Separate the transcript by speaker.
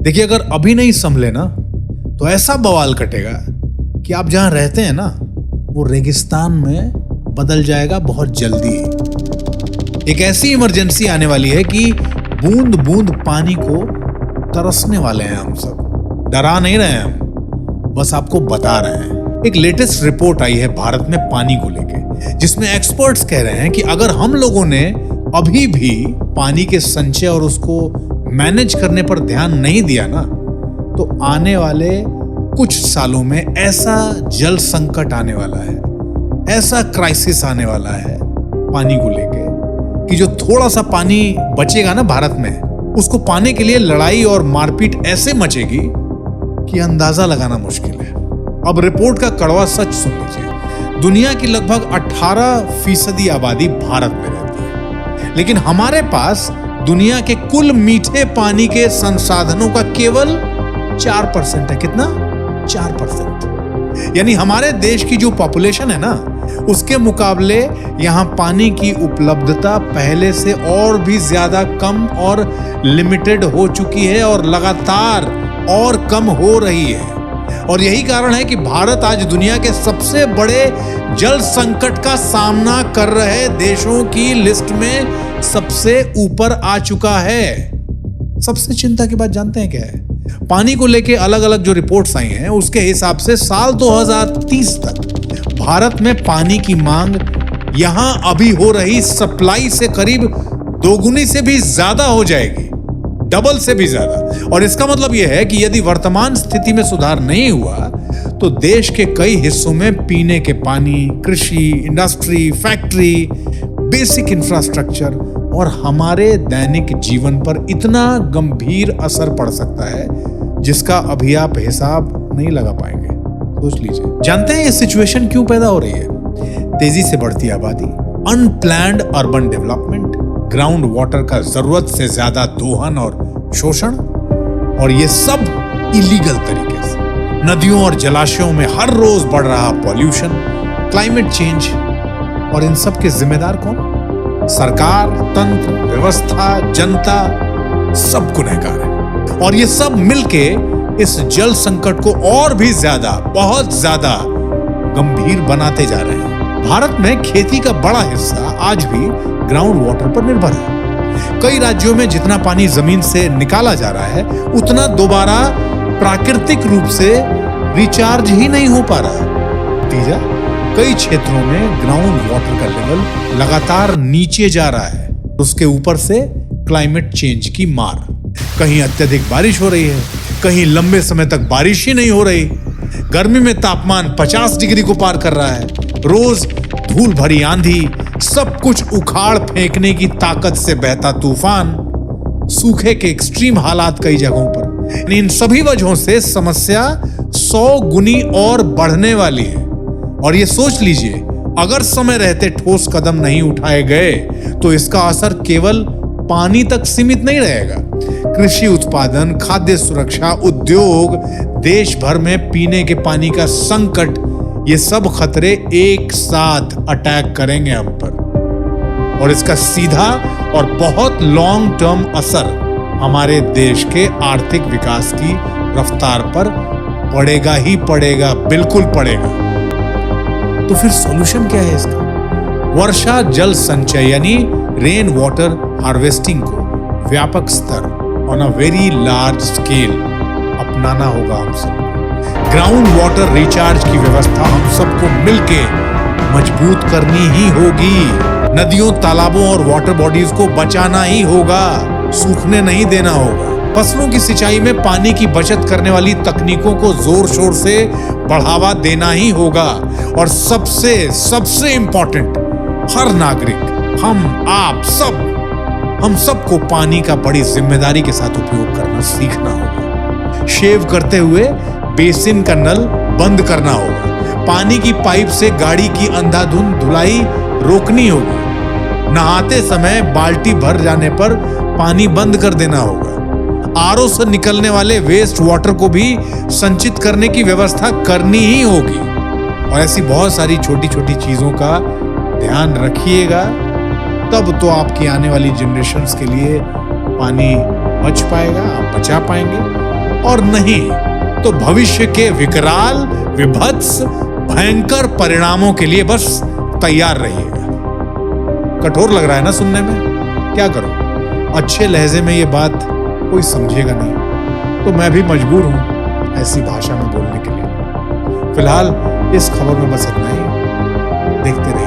Speaker 1: देखिए, अगर अभी नहीं संभले ना तो ऐसा बवाल कटेगा कि आप जहां रहते हैं ना वो रेगिस्तान में बदल जाएगा बहुत जल्दी। एक ऐसी इमरजेंसी आने वाली है कि बूंद बूंद पानी को तरसने वाले हैं हम सब। डरा नहीं रहे हैं हम, बस आपको बता रहे हैं। एक लेटेस्ट रिपोर्ट आई है भारत में पानी को लेके, जिसमें एक्सपर्ट्स कह रहे हैं कि अगर हम लोगों ने अभी भी पानी के संचय और उसको मैनेज करने पर ध्यान नहीं दिया ना तो आने वाले कुछ सालों में ऐसा जल संकट आने वाला है, ऐसा क्राइसिस आने वाला है पानी को लेके कि जो थोड़ा सा पानी बचेगा ना भारत में, उसको पाने के लिए लड़ाई और मारपीट ऐसे मचेगी कि अंदाजा लगाना मुश्किल है। अब रिपोर्ट का कड़वा सच सुन लीजिए। दुनिया की लगभग 18% आबादी भारत में रहती है, लेकिन हमारे पास दुनिया के कुल मीठे पानी के संसाधनों का केवल 4% है। कितना? 4%। यानी हमारे देश की जो पॉपुलेशन है ना, उसके मुकाबले यहां पानी की उपलब्धता पहले से और भी ज्यादा कम और लिमिटेड हो चुकी है और लगातार और कम हो रही है। और यही कारण है कि भारत आज दुनिया के सबसे बड़े जल संकट का सामना कर रहे देशों की लिस्ट में सबसे ऊपर आ चुका है। सबसे चिंता की बात जानते हैं क्या है? पानी को लेके अलग अलग जो रिपोर्ट्स आई हैं, उसके हिसाब से साल 2030 तक भारत में पानी की मांग यहां अभी हो रही सप्लाई से करीब दोगुनी से भी ज्यादा हो जाएगी, डबल से भी ज्यादा। और इसका मतलब यह है कि यदि वर्तमान स्थिति में सुधार नहीं हुआ तो देश के कई हिस्सों में पीने के पानी, कृषि, इंडस्ट्री, फैक्ट्री, बेसिक इंफ्रास्ट्रक्चर और हमारे दैनिक जीवन पर इतना गंभीर असर पड़ सकता है जिसका अभी आप हिसाब नहीं लगा पाएंगे। सोच लीजिए। जानते हैं ये सिचुएशन क्यों पैदा हो रही है? तेजी से बढ़ती आबादी, unplanned urban development, ground water का जरूरत से ज्यादा दोहन और शोषण, और ये सब इलीगल तरीके से। नदियों और जलाशयों में हर रोज बढ़ रहा पॉल्यूशन, क्लाइमेट चेंज, और इन सब के जिम्मेदार कौन? सरकार, तंत्र, व्यवस्था, जनता, सब गुनहगार है। और ये सब मिलके इस जल संकट को और भी ज्यादा, बहुत ज्यादा गंभीर बनाते जा रहे हैं। भारत में खेती का बड़ा हिस्सा आज भी ग्राउंड वाटर पर निर्भर है। कई राज्यों में जितना पानी जमीन से निकाला जा रहा है उतना दोबारा प्राकृतिक रूप से रिचार्ज ही नहीं हो पा रहा। नतीजा, कई क्षेत्रों में ग्राउंड वाटर का लेवल लगातार नीचे जा रहा है। उसके ऊपर से क्लाइमेट चेंज की मार। कहीं अत्यधिक बारिश हो रही है, कहीं लंबे समय तक बारिश ही नहीं हो रही। गर्मी में तापमान 50 डिग्री को पार कर रहा है। रोज धूल भरी आंधी, सब कुछ उखाड़ फेंकने की ताकत से बहता तूफान, सूखे के एक्सट्रीम हालात कई जगहों पर। इन सभी वजहों से समस्या 100 गुनी और बढ़ने वाली है। और ये सोच लीजिए, अगर समय रहते ठोस कदम नहीं उठाए गए तो इसका असर केवल पानी तक सीमित नहीं रहेगा। कृषि उत्पादन, खाद्य सुरक्षा, उद्योग, देश भर में पीने के पानी का संकट, ये सब खतरे एक साथ अटैक करेंगे हम पर। और इसका सीधा और बहुत लॉन्ग टर्म असर हमारे देश के आर्थिक विकास की रफ्तार पर पड़ेगा ही पड़ेगा, बिल्कुल पड़ेगा। तो फिर सॉल्यूशन क्या है इसका? वर्षा जल संचय यानी रेन वाटर हार्वेस्टिंग को व्यापक स्तर, on a very large scale अपनाना होगा हम सबको। ग्राउंड वाटर रिचार्ज की व्यवस्था हम सबको मिलके मजबूत करनी ही होगी। नदियों, तालाबों और वाटर बॉडीज को बचाना ही होगा, सूखने नहीं देना होगा। फसलों की सिंचाई में पानी की बचत करने वाली तकनीकों को जोर शोर से बढ़ावा देना ही होगा। और सबसे इंपॉर्टेंट, हर नागरिक, हम सबको पानी का बड़ी जिम्मेदारी के साथ उपयोग करना सीखना होगा। शेव करते हुए बेसिन का नल बंद करना होगा। पानी की पाइप से गाड़ी की अंधाधुंध धुलाई रोकनी होगी। नहाते समय बाल्टी भर जाने पर पानी बंद कर देना होगा। आरओ से निकलने वाले वेस्ट वाटर को भी संचित करने की व्यवस्था करनी ही होगी। और ऐसी बहुत सारी छोटी छोटी चीजों का ध्यान रखिएगा, तब तो आपकी आने वाली जनरेशन्स के लिए पानी बच पाएगा, आप बचा पाएंगे। और नहीं तो भविष्य के विकराल, विभत्स, भयंकर परिणामों के लिए बस तैयार रहिएगा। कठोर लग रहा है ना सुनने में? क्या करूं, अच्छे लहजे में ये बात कोई समझेगा नहीं, तो मैं भी मजबूर हूं ऐसी भाषा में बोलने के लिए। फिलहाल इस खबर में बस इतना ही। देखते रहिए।